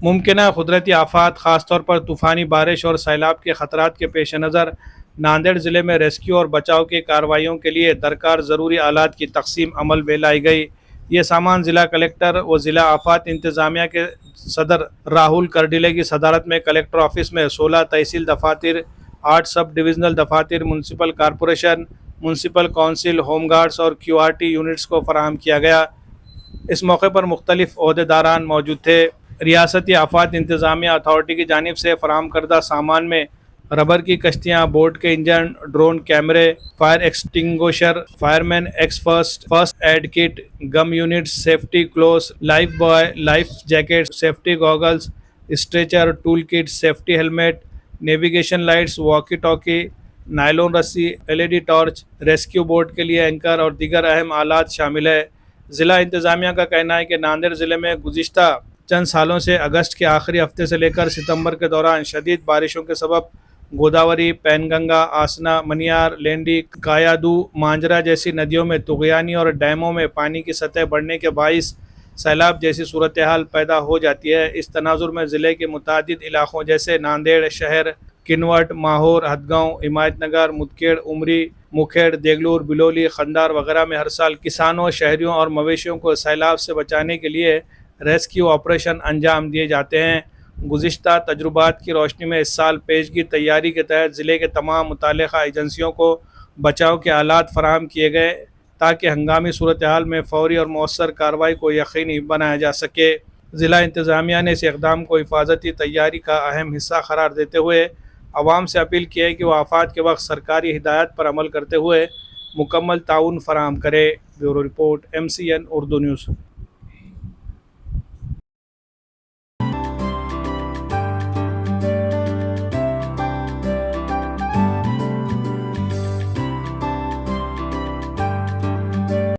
ممکنہ قدرتی آفات خاص طور پر طوفانی بارش اور سیلاب کے خطرات کے پیش نظر ناندیڑ ضلع میں ریسکیو اور بچاؤ کی کارروائیوں کے لیے درکار ضروری آلات کی تقسیم عمل میں لائی گئی۔ یہ سامان ضلع کلکٹر و ضلع آفات انتظامیہ کے صدر راہل کرڈیلے کی صدارت میں کلکٹر آفس میں 16 تحصیل دفاتر، 8 سب ڈویژنل دفاتر، municipal corporation, municipal council, home guards اور QRT یونٹس کو فراہم کیا گیا۔ اس موقع پر مختلف عہدیداران موجود تھے۔ ریاستی آفات انتظامیہ اتھارٹی کی جانب سے فراہم کردہ سامان میں ربر کی کشتیاں، بوٹ کے انجن، ڈرون کیمرے، fire extinguisher, fireman axe first aid kit, gum units, safety clothes, life buoy, life jacket, safety goggles, stretcher, tool kit, safety helmet, navigation lights, walkie talkie, nylon رسی، LED torch, rescue boat کے لیے anchor اور دیگر اہم آلات شامل ہے۔ ضلع انتظامیہ کا کہنا ہے کہ ناندیڑ ضلع میں گزشتہ چند سالوں سے اگست کے آخری ہفتے سے لے کر ستمبر کے دوران شدید بارشوں کے سبب گوداوری، پین گنگا، آسنا، منیار، لینڈی، کایادو، مانجرا جیسی ندیوں میں طغیانی اور ڈیموں میں پانی کی سطح بڑھنے کے باعث سیلاب جیسی صورتحال پیدا ہو جاتی ہے۔ اس تناظر میں ضلع کے متعدد علاقوں جیسے ناندیڑ شہر، کنوٹ، ماہور، ہتگاؤں، ہمایت نگر، مدکیڑ، امری، مکھیڑ، دیگلور، بلولی، خندار وغیرہ میں ہر سال کسانوں، شہریوں اور مویشیوں کو سیلاب سے بچانے کے لیے ریسکیو آپریشن انجام دیے جاتے ہیں۔ گزشتہ تجربات کی روشنی میں اس سال پیشگی تیاری کے تحت ضلع کے تمام متعلقہ ایجنسیوں کو بچاؤ کے آلات فراہم کیے گئے تاکہ ہنگامی صورتحال میں فوری اور مؤثر کارروائی کو یقینی بنایا جا سکے۔ ضلع انتظامیہ نے اس اقدام کو حفاظتی تیاری کا اہم حصہ قرار دیتے ہوئے عوام سے اپیل کی ہے کہ وہ آفات کے وقت سرکاری ہدایات پر عمل کرتے ہوئے مکمل تعاون فراہم کرے۔ Bureau report MCN Urdu news.